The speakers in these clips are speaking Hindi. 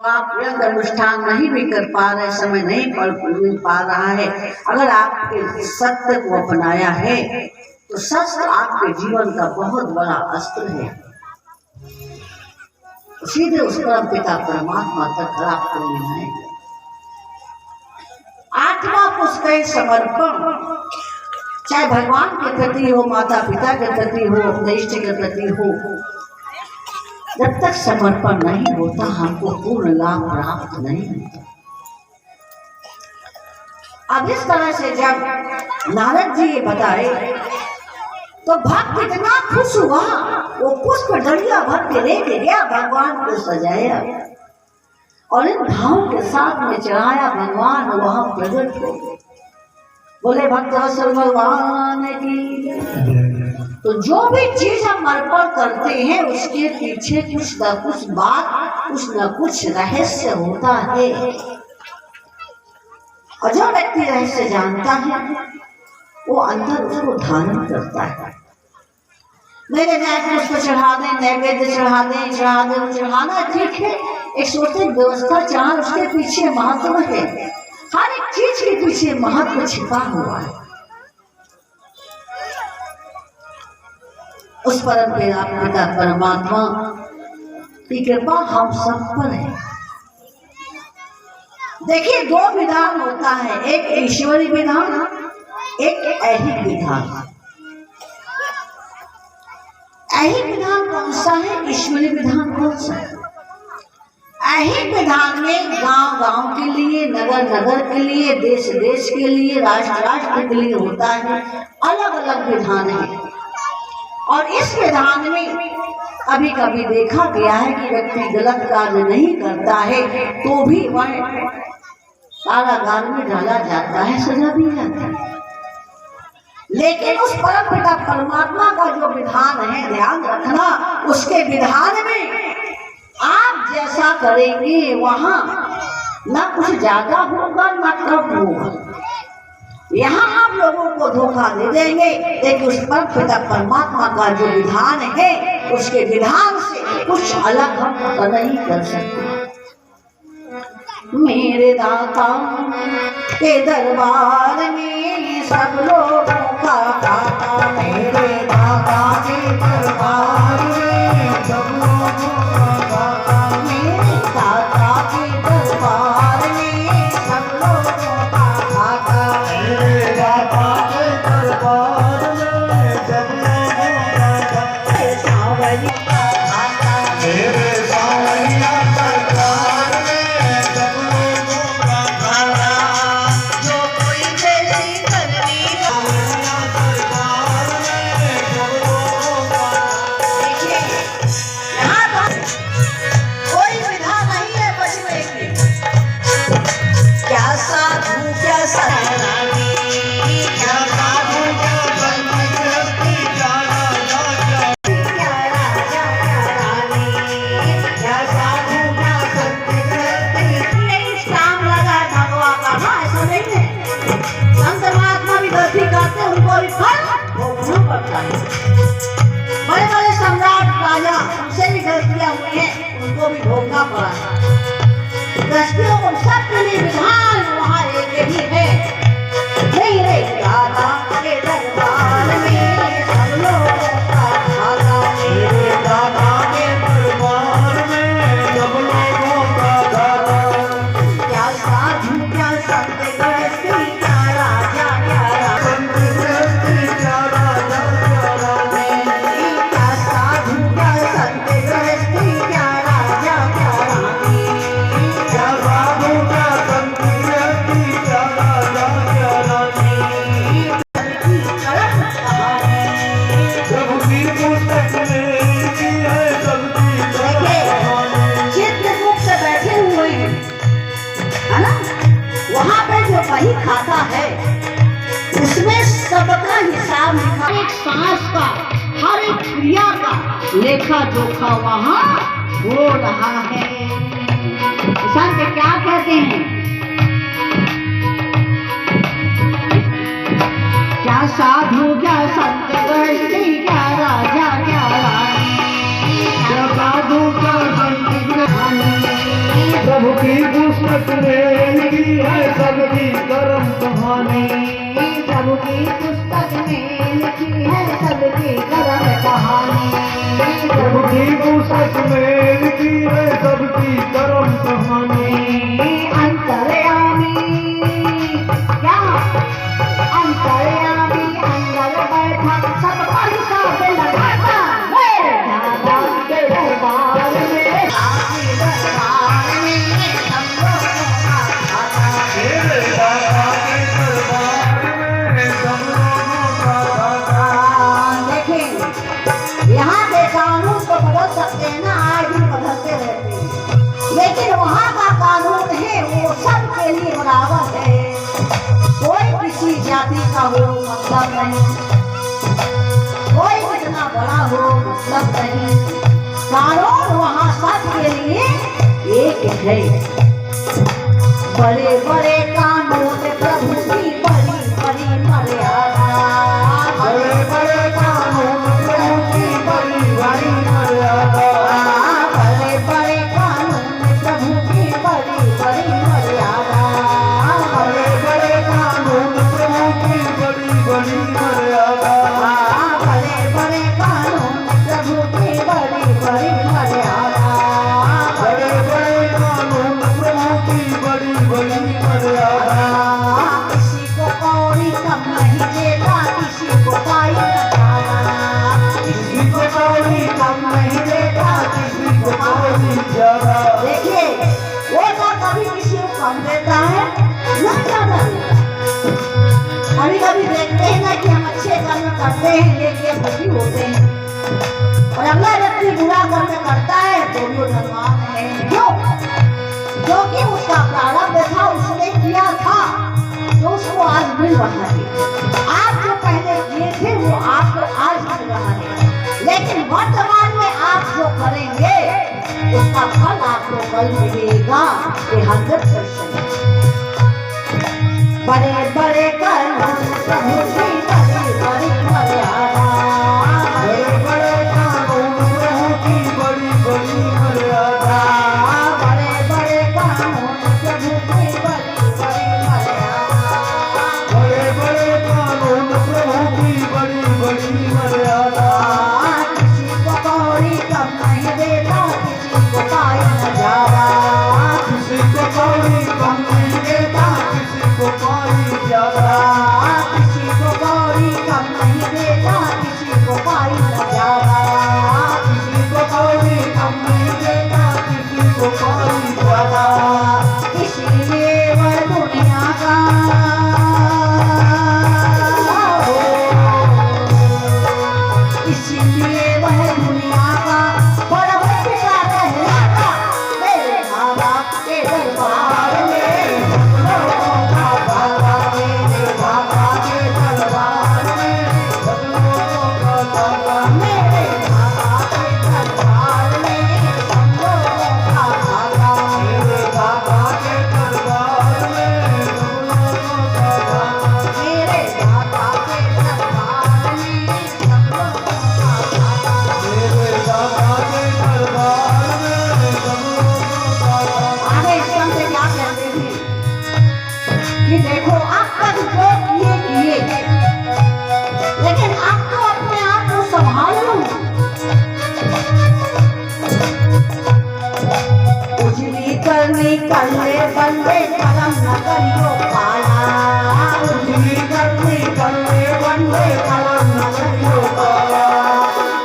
आप यज्ञ अनुष्ठान नहीं भी कर पा रहे, समय नहीं मिल पा रहा है, अगर आपके सत्य को अपनाया है तो शस्त्र आपके जीवन का बहुत बड़ा अस्त्र है। सीधे उस परम पिता परमात्मा तक आपको मिलाएंगे। आत्मा पुस्तक समर्पण, चाहे भगवान के प्रति हो, माता पिता के प्रति हो, अपने इष्ट के प्रति हो, जब तक समर्पण नहीं होता हमको पूर्ण लाभ प्राप्त नहीं होता। अब इस तरह से जब नारद जी ये बताए तो भक्त इतना खुश हुआ, वो पुष्प डलिया भर के लेके गया, भगवान को सजाया और इन भावों के साथ में चढ़ाया। भगवान वहां प्रकट हो गए। बोले भक्त वत्सल भगवान की। तो जो भी चीज हम अर्पण करते हैं उसके पीछे कुछ न कुछ बात, कुछ न कुछ रहस्य होता है, और जो व्यक्ति रहस्य जानता है वो अंदर उसको धारण करता है। मेरे जाए पुष्प चढ़ा दें, नैवेद्य चढ़ा दें, चढ़ाना ठीक है, एक सोते व्यवस्था चढ़ा, उसके पीछे महत्व है। हर एक चीज के पीछे महत्व छिपा हुआ है। उस परम पिता परमात्मा की कृपा हम सब पर है। देखिए, दो विधान होता है, एक ईश्वरी विधान, एक ऐहिक विधान। ऐहिक विधान कौन सा है, ईश्वरी विधान कौन सा है? ऐहिक विधान में गांव गांव के लिए, नगर नगर के लिए, देश देश के लिए, राष्ट्र राष्ट्र के लिए होता है। अलग अलग विधान है। और इस विधान में कभी कभी देखा गया है कि व्यक्ति गलत कार्य नहीं करता है तो भी वह कारागार में डाला जाता है, सजा दी जाती है। लेकिन उस परम पिता परमात्मा का जो विधान है, ध्यान रखना, उसके विधान में आप जैसा करेंगे वहां न कुछ ज्यादा होगा न कम होगा। यहाँ आप लोगों को धोखा दे देंगे, लेकिन उस परम पिता परमात्मा का जो विधान है उसके विधान से कुछ अलग हम नहीं कर सकते। मेरे दाता के दरबार में सब लोगों का दाता, मेरे दाता के दरबार में सब लोगों का दाता, मेरे दाता के दरबार में सब लोगों का दाता, मेरे दाता के दरबार में सब लोगों का दाता, सावरिया दाता, मेरे सावरिया दरबार में सब लोगों का दाता, जो कोई जैसी करनी सावरिया दरबार में सब लोगों का। देखिए, यहाँ पर कोई विधा नहीं है बचने की। क्या साधु क्या सरानी, क्या साधु क्या संत गृहस्थी, क्या राजा क्या राजा क्या रानी, क्या साधु क्या संत गृहस्थी। नहीं शाम लगा भगवा का, हाँ ऐसा नहीं है। संत महात्मा भी गलती करते, उनको भी फल भोगना पड़ता है। बड़े बड़े सम्राट राजा, उनसे भी गलतियां हुई हैं, उनको भी भोगना पड़ा। गलतियों को सबके लिए विधान वहाँ एक ही है। मेरे दादा के दरबार में सब लोगों का दाता, मेरे दादा के दरबार में सब लोगों का दाता, क्या साधु क्या संत गृहस्थी, क्या राजा क्या संत गृहस्थी, क्या राजा क्या रानी, क्या साधु क्या संत गृहस्थी, क्या राजा क्या रानी, क्या साधु क्या संत गृहस्थी, क्या राजा क्या रानी। सबकी पुस्तक में की है, सबकी चित्रकूट से बैठे हुए हैं, है ना? वहाँ पे जो वही खाता है उसमें सबका हिसाब लिखा, एक सांस का, हर एक क्रिया का लेखा जोखा वहाँ हो रहा है। संत क्या कहते हैं? क्या साधु क्या संत गृहस्थी, क्या राजा क्या रानी, क्या साधु क्या संत गृहस्थी, पुस्तक में लिखी है सबकी कर्म कहानी। प्रभु की पुस्तक में लिखी है सबकी कर्म कहानी। प्रभु की पुस्तक में लिखी है सबकी कर्म कहानी। अंतर्यामी क्या अंतर्यामी अंदर बैठा सब पर हिसाब लगाता है। दादा के दरबार में दरबार में सब लोगों का खाता। मेरे दादा के दरबार में सब लोगों का खाता। देखें यहाँ के कानून तो बदल सकते हैं ना, आज भी बदलते रहते हैं, लेकिन वहाँ का कानून है वो सबके लिए बराबर है। कोई किसी जाति का हो मतलब नहीं, कोई कितना बड़ा हो मतलब नहीं, कानून वहाँ सबके लिए एक है। बड़े बड़े कानून प्रभु की बड़ी बड़ी मर्यादा। बड़े बड़े कानून प्रभु की बड़ी बड़ी मर्यादा। बड़े बड़े कानून प्रभु की बड़ी बड़ी मर्यादा। बड़े बड़े कानून प्रभु की बड़ी बड़ी मर्यादा। बड़े बड़े कानून प्रभु की बड़ी बड़ी मर्यादा। बड़े बड़े कानून प्रभु की बड़ी बड़ी मर्यादा। किसी को कौड़ी कम नहीं देता, किसी को पाई लगाना। किसी को कौड़ी कम नहीं देता, किसी को कौड़ी ज्यादा। देखिए वो तो कभी किसी को कम देता है ना ज्यादा देता। कभी कभी देखते हैं ना कि हम अच्छे कर्म करते हैं लेकिन दुखी होते हैं, और अगला व्यक्ति बुरा कर्म करता है तो वो धनवान है। क्यों? क्योंकि उसका प्रारब्ध था, उसने किया था तो उसको आज मिल रहा है। आप जो पहले किए थे वो आपको आज मिल रहा है, लेकिन वर्तमान में आप जो करेंगे उसका फल आपको कल मिलेगा। ये 100%। बड़े बड़े कानून प्रभु की बड़ी बड़ी मर्यादा। बड़े बड़े कानून प्रभु की बड़ी बड़ी मर्यादा। बड़े बड़े कानून प्रभु की बड़ी बड़ी मर्यादा। बड़े बड़े कानून प्रभु की बड़ी बड़ी मर्यादा। किसी को कौड़ी कम नहीं देता, किसी को पाई न ज्यादा। किसी को कौड़ी कम नहीं देता, किसी को पाई ज्यादा। किसी को कौड़ी कम नहीं देता, किसी को पाई न ज्यादा। किसी को कौड़ी कम नहीं देता, किसी को पाई ज्यादा। इसीलिए वह दुनिया का इसीलिए वह दुनिया का बड़ा पिता कहलाता। मेरे बाबा के दरबार में लोगों का बाबा। मेरे बाबा के दरबार में सब लोगों का दाता। मेरे बाबा के दरबार में सब लोगों का बाबा। मेरे बाबा के दरबार में सब लोगों का दाता। मेरे बाबा के दरबार में सब लोगों का बाबा। मेरे दादा के दरबार में सब लोगों का दाता। आगे ईश्वर से क्या कहते थे कि देखो अब तक जो किए लेकिन अब तो अपने आप को संभाल लो। उजली करनी कर ले बंदे कलम न करियो काला। उजली करनी करने बंदे कलम न करियो काला।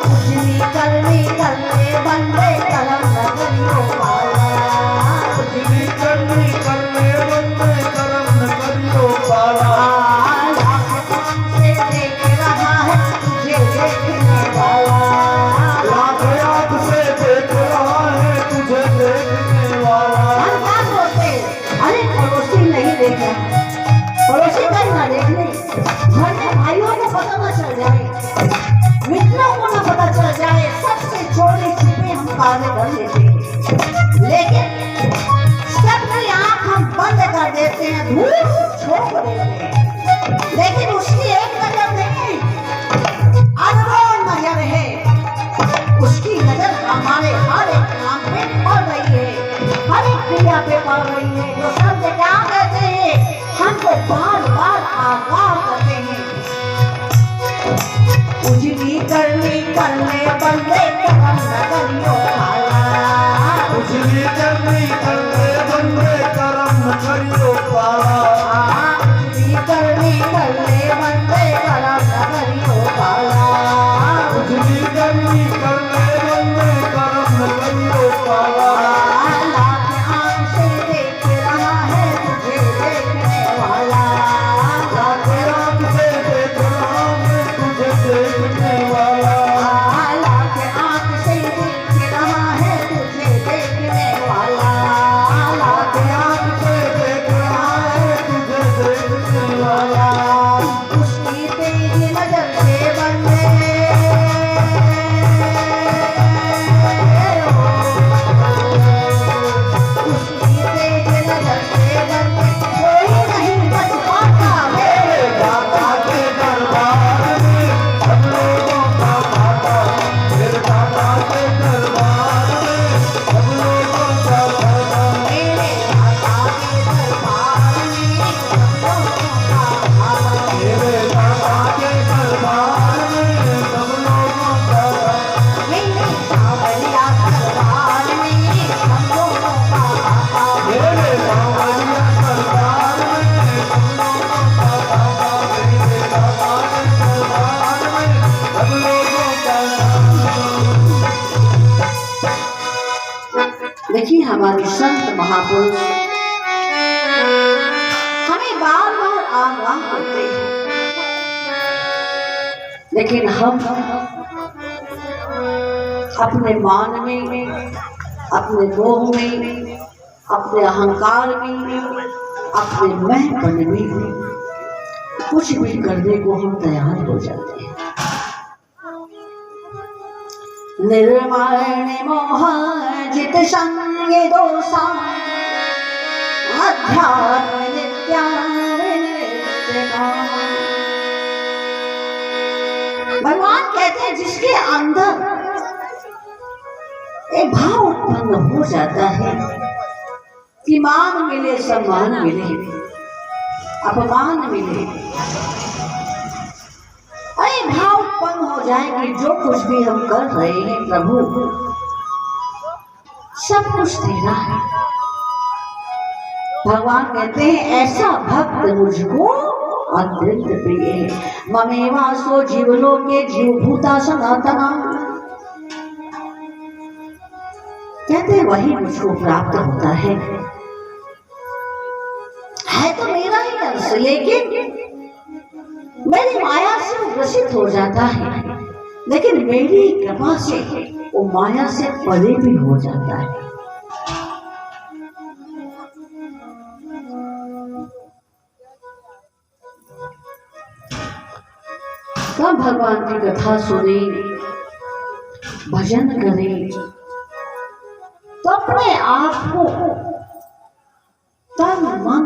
उजली करनी कर ले बंदे कलम न करियो काला। उजली करनी करने बंदे कलम न करियो काला। से देख रहा है तुझे देखने वाला। लाख आँख से देख रहा है तुझे देखने वाला। हम क्या सोचते हैं? अरे पड़ोसी नहीं देख रहा, पड़ोसी कहीं ना देख ले, घर में भाइयों को पता न चल जाए, मित्रों को न पता चल जाए, सबसे चोरी छिपे हम कार्य कर लेते हैं। लेकिन सबकी आँख हम बंद कर देते हैं, धूप छोड़ देते हैं, लेकिन उसकी एक नजर नहीं, अनमोल नजर है। उसकी नजर हमारे हर एक काम पे पड़ रही है, हर एक क्रिया पे पड़ रही है। महापुरुष हमें बार बार आगाह करते हैं, लेकिन हम अपने मान में, अपने मोह में, अपने अहंकार में, अपने महपन में कुछ भी करने को हम तैयार हो जाते हैं। निर्माण मोह जित संग दोषा अध्यात्म भगवान कहते हैं जिसके अंदर एक भाव उत्पन्न हो जाता है कि मान मिले, सम्मान मिले, अपमान मिले, अरे भाव उत्पन्न हो जाए कि जो कुछ भी हम कर रहे हैं प्रभु सब कुछ तेरा है। भगवान कहते हैं ऐसा भक्त मुझको अत्यंत प्रिय है। ममेवा सो जीवलोके जीवभूता सनातना, कहते वही मुझको प्राप्त होता है तो मेरा ही अंश, लेकिन मेरी माया से ग्रसित हो जाता है, लेकिन मेरी कृपा से वो माया से परे भी हो जाता है। तब भगवान की कथा सुने, भजन करें, तो अपने आप को तन मन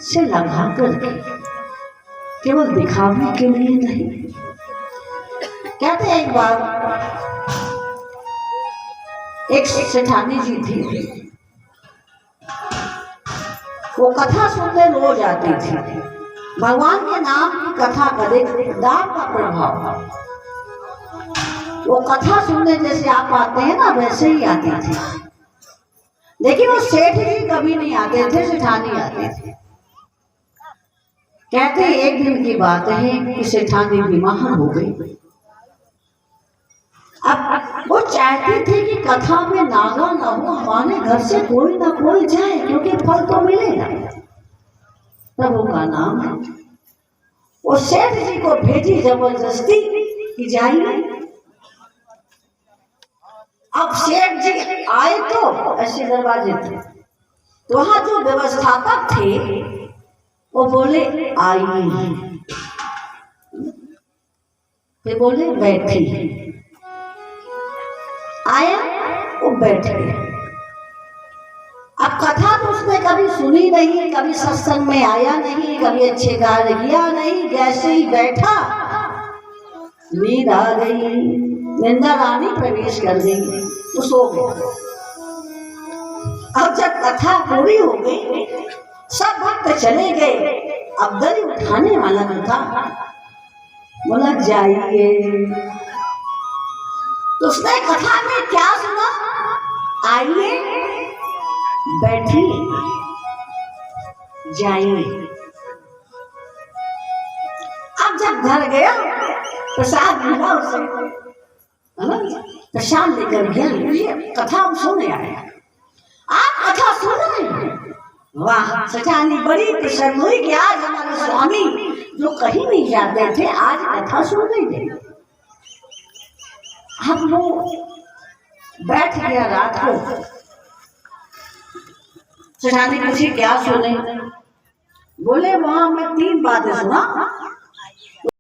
से लगा करके, केवल दिखावे के लिए नहीं। कहते हैं एक बार एक सेठानी जी थी, वो कथा सुनने रोज आती थी। भगवान के नाम की कथा करे, दान का प्रभाव, वो कथा सुनने जैसे आप आते हैं ना वैसे ही आती थी। लेकिन वो सेठ जी कभी नहीं आते थे, सेठानी आते थे। कहते एक दिन की बात है कि सेठानी बीमार हो गई। अब वो चाहती थी कि कथा में नागा ना हो, हमारे घर से कोई ना कोई जाए, क्योंकि फल तो मिलेगा, प्रभु का नाम है। वो सेठ जी को भेजी जबरदस्ती कि जाइए। अब सेठ जी आए तो ऐसे दरवाजे थे, तो वहां जो व्यवस्थापक थे वो बोले आइए, फिर बोले बैठी। आया, वो बैठ गया। अब कथा तो उसने कभी सुनी नहीं, कभी सत्संग में आया नहीं, कभी अच्छे कार्य किया नहीं, जैसे ही बैठा नींद आ गई, निंदा रानी प्रवेश कर गई, तो सो गया। अब जब कथा पूरी हो गई, सब भक्त चले गए, अब दरी उठाने वाला न था, बोला जाइए। तो उसने कथा में क्या सुना? आइए, बैठिए, जाइए। अब जब घर गया, प्रसाद मिला उसे, प्रसाद लेकर गया, ये कथा हम सुनने आए। आप कथा सुन रहे हैं? वाह, सचानी बड़ी प्रसन्न हुई कि आज हमारे स्वामी जो कहीं नहीं जाते थे, आज कथा सुनने गए। हम लोग बैठ गया रात को। सचानी पूछी क्या सुने? बोले वहां मैं 3 बातें सुना।